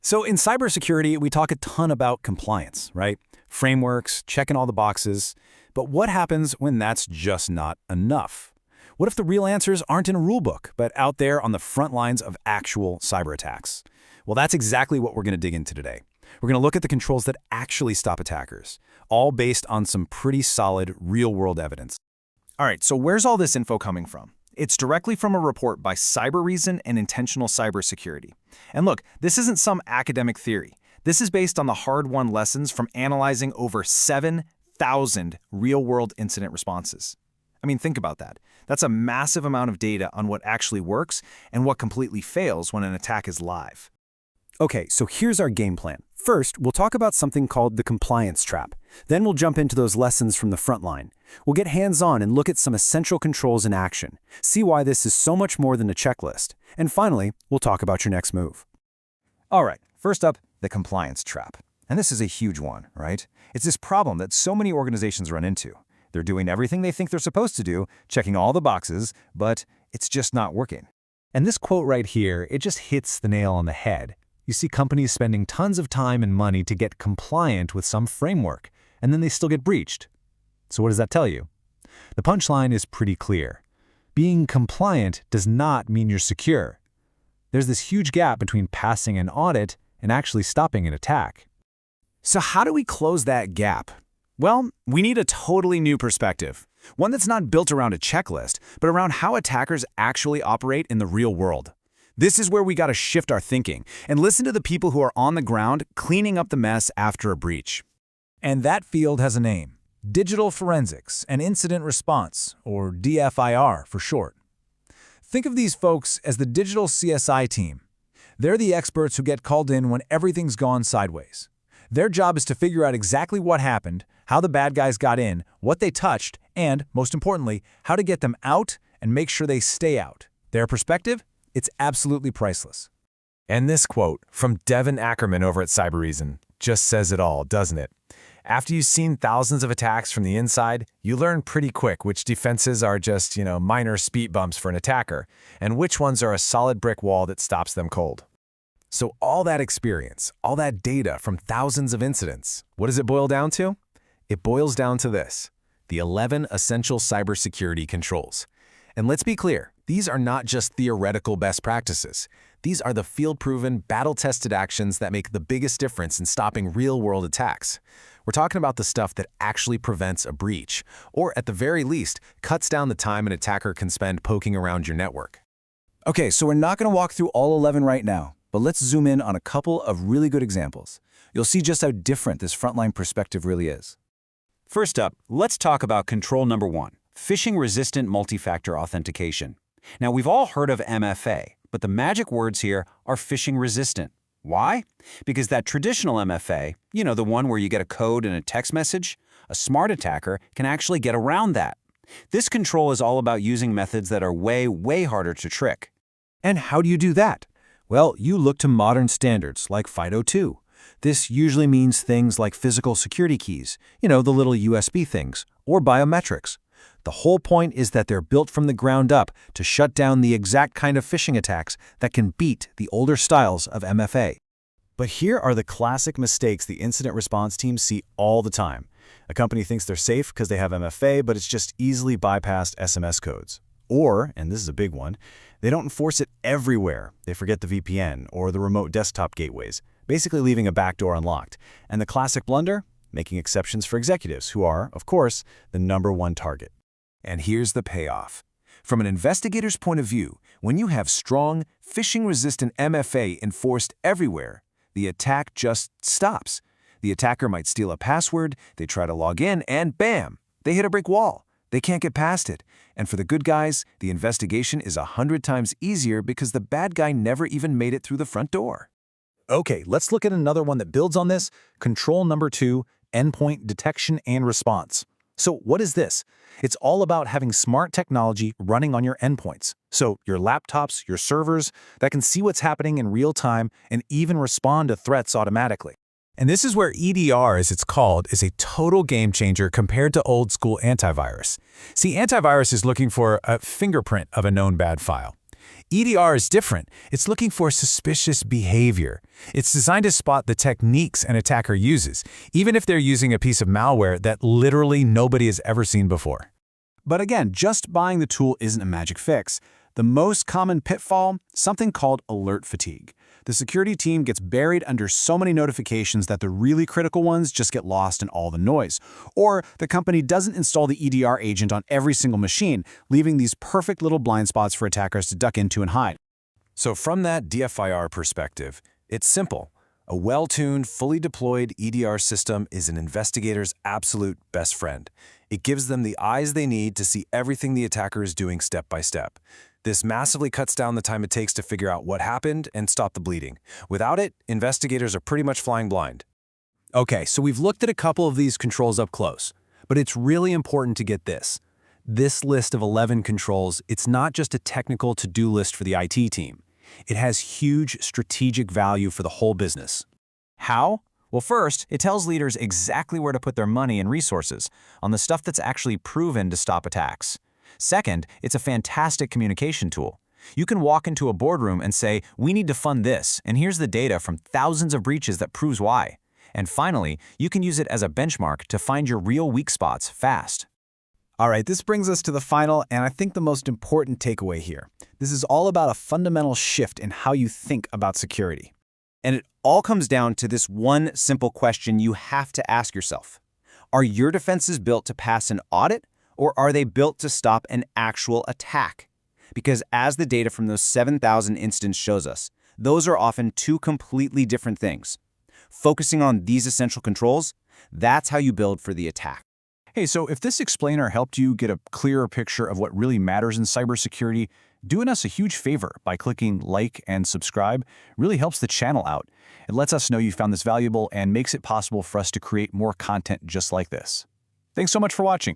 So in cybersecurity, we talk a ton about compliance, right? Frameworks, checking all the boxes. But what happens when that's just not enough? What if the real answers aren't in a rulebook, but out there on the front lines of actual cyber attacks? Well, that's exactly what we're going to dig into today. We're going to look at the controls that actually stop attackers, all based on some pretty solid real-world evidence. All right, so where's all this info coming from? It's directly from a report by Cybereason and Intentional Cybersecurity. And look, this isn't some academic theory. This is based on the hard-won lessons from analyzing over 7,000 real-world incident responses. I mean, think about that. That's a massive amount of data on what actually works and what completely fails when an attack is live. Okay, so here's our game plan. First, we'll talk about something called the compliance trap. Then we'll jump into those lessons from the front line. We'll get hands-on and look at some essential controls in action, see why this is so much more than a checklist. And finally, we'll talk about your next move. All right, first up, the compliance trap. And this is a huge one, right? It's this problem that so many organizations run into. They're doing everything they think they're supposed to do, checking all the boxes, but it's just not working. And this quote right here, it just hits the nail on the head. You see companies spending tons of time and money to get compliant with some framework, and then they still get breached. So what does that tell you? The punchline is pretty clear. Being compliant does not mean you're secure. There's this huge gap between passing an audit and actually stopping an attack. So how do we close that gap? Well, we need a totally new perspective. One that's not built around a checklist, but around how attackers actually operate in the real world. This is where we got to shift our thinking and listen to the people who are on the ground cleaning up the mess after a breach. And that field has a name: Digital Forensics and Incident Response, or DFIR for short. Think of these folks as the digital CSI team. They're the experts who get called in when everything's gone sideways. Their job is to figure out exactly what happened, how the bad guys got in, what they touched, and, most importantly, how to get them out and make sure they stay out. Their perspective? It's absolutely priceless. And this quote from Devin Ackerman over at Cybereason just says it all, doesn't it? After you've seen thousands of attacks from the inside, you learn pretty quick which defenses are just, minor speed bumps for an attacker, and which ones are a solid brick wall that stops them cold. So all that experience, all that data from thousands of incidents, what does it boil down to? It boils down to this: the 11 essential cybersecurity controls. And let's be clear, these are not just theoretical best practices. These are the field-proven, battle-tested actions that make the biggest difference in stopping real-world attacks. We're talking about the stuff that actually prevents a breach, or at the very least, cuts down the time an attacker can spend poking around your network. Okay, so we're not going to walk through all 11 right now, but let's zoom in on a couple of really good examples. You'll see just how different this frontline perspective really is. First up, let's talk about control number 1, phishing-resistant multi-factor authentication. Now, we've all heard of MFA, but the magic words here are phishing-resistant. Why? Because that traditional MFA, the one where you get a code in a text message, a smart attacker can actually get around that. This control is all about using methods that are way, way harder to trick. And how do you do that? Well, you look to modern standards like FIDO2. This usually means things like physical security keys, the little USB things, or biometrics. The whole point is that they're built from the ground up to shut down the exact kind of phishing attacks that can beat the older styles of MFA. But here are the classic mistakes the incident response teams see all the time. A company thinks they're safe because they have MFA, but it's just easily bypassed SMS codes. Or, and this is a big one, they don't enforce it everywhere. They forget the VPN or the remote desktop gateways, basically leaving a backdoor unlocked. And the classic blunder? Making exceptions for executives, who are, of course, the #1 target. And here's the payoff. From an investigator's point of view, when you have strong, phishing-resistant MFA enforced everywhere, the attack just stops. The attacker might steal a password, they try to log in, and bam! They hit a brick wall. They can't get past it. And for the good guys, the investigation is 100 times easier because the bad guy never even made it through the front door. Okay, let's look at another one that builds on this. Control number 2, endpoint detection and response. So what is this? It's all about having smart technology running on your endpoints. So your laptops, your servers, that can see what's happening in real time and even respond to threats automatically. And this is where EDR, as it's called, is a total game changer compared to old-school antivirus. See, antivirus is looking for a fingerprint of a known bad file. EDR is different. It's looking for suspicious behavior. It's designed to spot the techniques an attacker uses, even if they're using a piece of malware that literally nobody has ever seen before. But again, just buying the tool isn't a magic fix. The most common pitfall, something called alert fatigue. The security team gets buried under so many notifications that the really critical ones just get lost in all the noise. Or the company doesn't install the EDR agent on every single machine, leaving these perfect little blind spots for attackers to duck into and hide. So from that DFIR perspective, it's simple. A well-tuned, fully deployed EDR system is an investigator's absolute best friend. It gives them the eyes they need to see everything the attacker is doing step by step. This massively cuts down the time it takes to figure out what happened and stop the bleeding. Without it, investigators are pretty much flying blind. Okay, so we've looked at a couple of these controls up close, but it's really important to get this. This list of 11 controls, it's not just a technical to-do list for the IT team. It has huge strategic value for the whole business. How? Well, first, it tells leaders exactly where to put their money and resources on the stuff that's actually proven to stop attacks. Second, it's a fantastic communication tool. You can walk into a boardroom and say, we need to fund this, and here's the data from thousands of breaches that proves why. And finally, you can use it as a benchmark to find your real weak spots fast. All right, this brings us to the final and I think the most important takeaway here. This is all about a fundamental shift in how you think about security. And it all comes down to this one simple question you have to ask yourself. Are your defenses built to pass an audit, or are they built to stop an actual attack? Because as the data from those 7,000 incidents shows us, those are often two completely different things. Focusing on these essential controls, that's how you build for the attack. Hey, so if this explainer helped you get a clearer picture of what really matters in cybersecurity, doing us a huge favor by clicking like and subscribe really helps the channel out. It lets us know you found this valuable and makes it possible for us to create more content just like this. Thanks so much for watching.